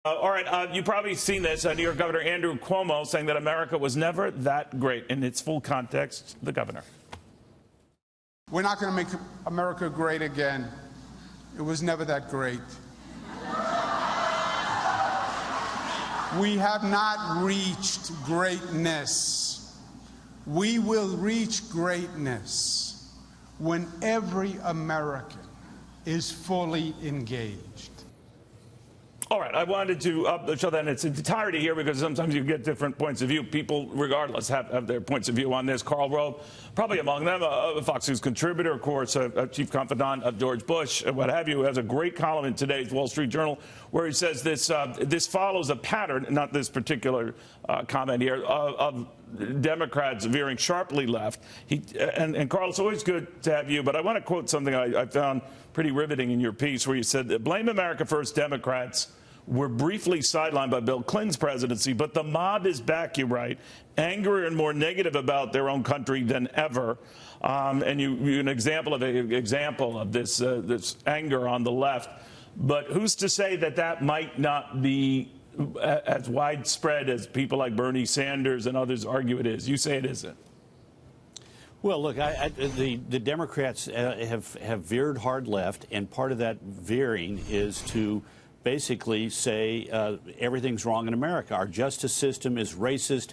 All right, you've probably seen this. New York Governor Andrew Cuomo saying that America was never that great. In its full context, the governor. We're not going to make America great again. It was never that great. We have not reached greatness. We will reach greatness when every American is fully engaged. All right, I wanted to show that in its entirety here because sometimes you get different points of view. People, regardless, have their points of view on this. Karl Rove, probably among them, a Fox News contributor, of course, a chief confidant of George Bush, what have you, has a great column in today's Wall Street Journal where he says this follows a pattern, not this particular comment here, of Democrats veering sharply left. And Karl, it's always good to have you, but I want to quote something I found pretty riveting in your piece where you said that blame America first Democrats were briefly sidelined by Bill Clinton's presidency, but the mob is back, you write, angrier and more negative about their own country than ever. And you an example of this anger on the left. But who's to say that that might not be as widespread as people like Bernie Sanders and others argue it is? You say it isn't. Well, look, the Democrats have veered hard left, and part of that veering is to basically say everything's wrong in America. Our justice system is racist,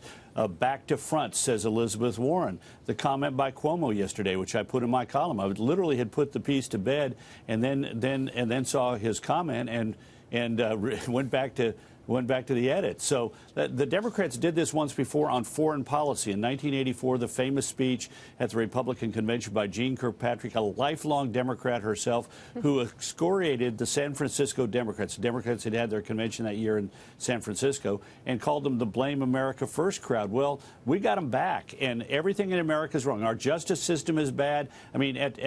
back to front, says Elizabeth Warren. The comment by Cuomo yesterday, which I put in my column, I literally had put the piece to bed, and then saw his comment and went back to the edit. So the Democrats did this once before on foreign policy. In 1984, the famous speech at the Republican convention by Jeane Kirkpatrick, a lifelong Democrat herself, who excoriated the San Francisco Democrats. The Democrats had had their convention that year in San Francisco and called them the Blame America First crowd. Well, we got them back, and everything in America is wrong. Our justice system is bad. I mean, at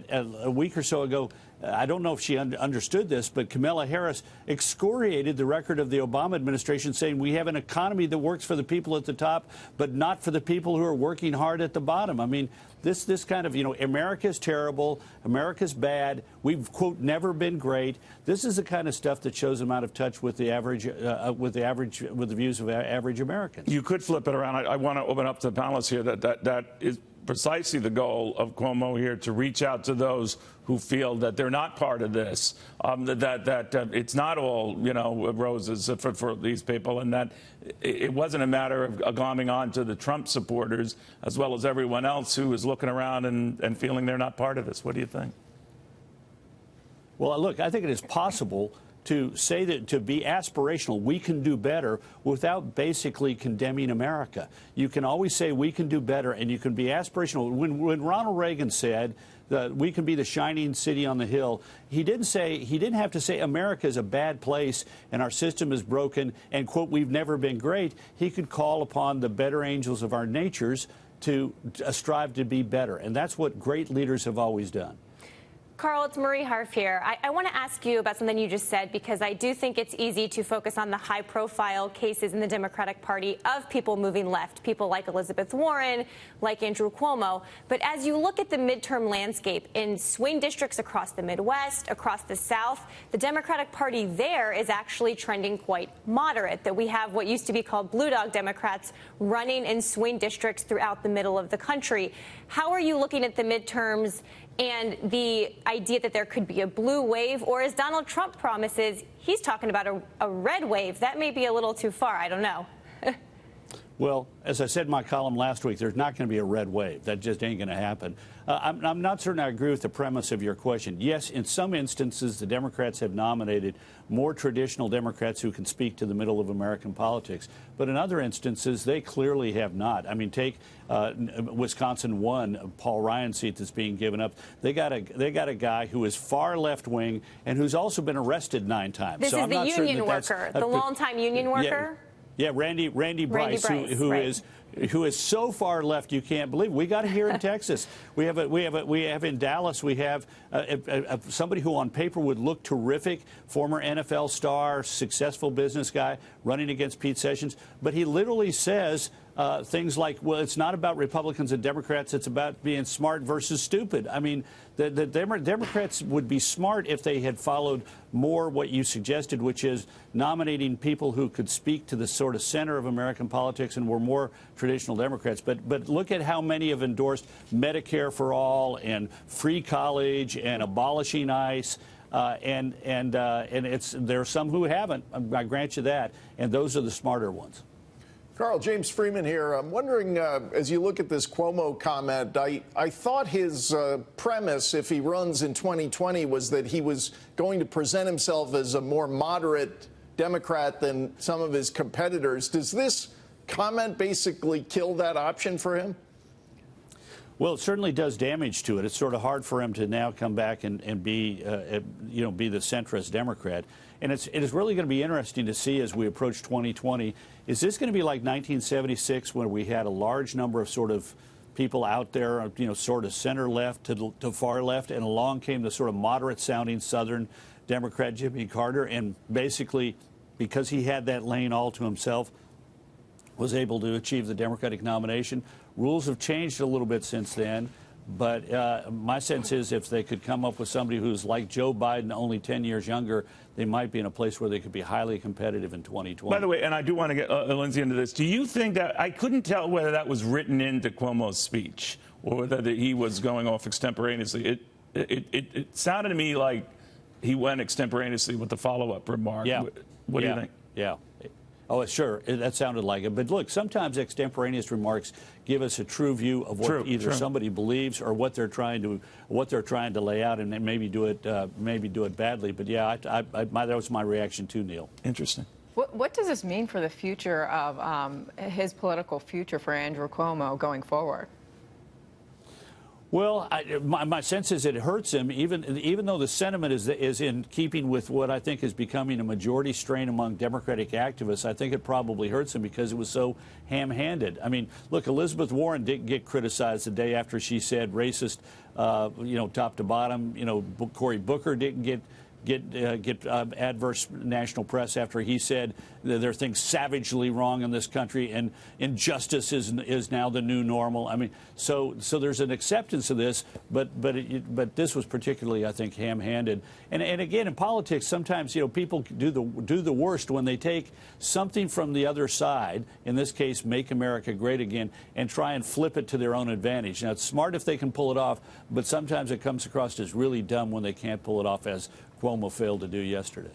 a week or so ago, I don't know if she understood this, but Kamala Harris excoriated the record of the Obama administration, saying we have an economy that works for the people at the top, but not for the people who are working hard at the bottom. I mean, this kind of, America's terrible, America's bad, we've, quote, never been great. This is the kind of stuff that shows them out of touch with the with the views of average Americans. You could flip it around. I want to open up to the panelists here that is precisely the goal of Cuomo here, to reach out to those who feel that they're not part of this, that it's not all, roses for these people, and that it wasn't a matter of glomming on to the Trump supporters as well as everyone else who is looking around and feeling they're not part of this. What do you think? Well, look, I think it is possible to say that, to be aspirational, we can do better, without basically condemning America. You can always say we can do better, and you can be aspirational. When Ronald Reagan said that we can be the shining city on the hill, he didn't have to say America is a bad place and our system is broken and, quote, we've never been great. He could call upon the better angels of our natures to strive to be better, and that's what great leaders have always done. Karl, it's Marie Harf here. I want to ask you about something you just said, because I do think it's easy to focus on the high-profile cases in the Democratic Party of people moving left, people like Elizabeth Warren, like Andrew Cuomo. But as you look at the midterm landscape in swing districts across the Midwest, across the South, the Democratic Party there is actually trending quite moderate, that we have what used to be called blue dog Democrats running in swing districts throughout the middle of the country. How are you looking at the midterms and the idea that there could be a blue wave, or as Donald Trump promises, he's talking about a red wave? That may be a little too far. I don't know. Well, as I said in my column last week, there's not going to be a red wave. That just ain't going to happen. I'm not certain I agree with the premise of your question. Yes, in some instances, the Democrats have nominated more traditional Democrats who can speak to the middle of American politics. But in other instances, they clearly have not. I mean, take Wisconsin 1, Paul Ryan's seat that's being given up. They got a guy who is far left wing and who's also been arrested 9 times. This is the union worker, the longtime union worker. Yeah, Randy Bryce, who is so far left you can't believe. We got it here in Texas. We have in Dallas. We have somebody who on paper would look terrific, former NFL star, successful business guy, running against Pete Sessions, but he literally says things like, well, it's not about Republicans and Democrats. It's about being smart versus stupid. I mean, the Democrats would be smart if they had followed more what you suggested, which is nominating people who could speak to the sort of center of American politics and were more traditional Democrats. But look at how many have endorsed Medicare for all and free college and abolishing ICE. And there are some who haven't. I grant you that. And those are the smarter ones. Carl, James Freeman here. I'm wondering, as you look at this Cuomo comment, I thought his premise, if he runs in 2020, was that he was going to present himself as a more moderate Democrat than some of his competitors. Does this comment basically kill that option for him? Well, it certainly does damage to it. It's sort of hard for him to now come back and be, be the centrist Democrat. And it is really going to be interesting to see as we approach 2020. Is this going to be like 1976 when we had a large number of sort of people out there, sort of center left to far left, and along came the sort of moderate sounding Southern Democrat Jimmy Carter, and basically because he had that lane all to himself, was able to achieve the Democratic nomination. Rules have changed a little bit since then, but my sense is if they could come up with somebody who's like Joe Biden, only 10 years younger, they might be in a place where they could be highly competitive in 2020. By the way, and I do want to get Lindsay into this, do you think that, I couldn't tell whether that was written into Cuomo's speech or whether he was going off extemporaneously. It sounded to me like he went extemporaneously with the follow-up remark. Yeah. What do you think? Yeah. Oh, sure. That sounded like it. But look, sometimes extemporaneous remarks give us a true view of what either somebody believes or what they're trying to lay out, and then maybe do it badly. But yeah, that was my reaction too, Neil. Interesting. What does this mean for the future of his political future for Andrew Cuomo going forward? Well, my sense is it hurts him, even though the sentiment is in keeping with what I think is becoming a majority strain among Democratic activists. I think it probably hurts him because it was so ham-handed. I mean, look, Elizabeth Warren didn't get criticized the day after she said racist, top to bottom. Cory Booker didn't get adverse national press after he said there are things savagely wrong in this country and injustice is now the new normal. I mean, so there's an acceptance of this, but this was particularly, I think, ham-handed. And again, in politics, sometimes people do the worst when they take something from the other side. In this case, Make America Great Again, and try and flip it to their own advantage. Now, it's smart if they can pull it off, but sometimes it comes across as really dumb when they can't pull it off, as Cuomo failed to do yesterday.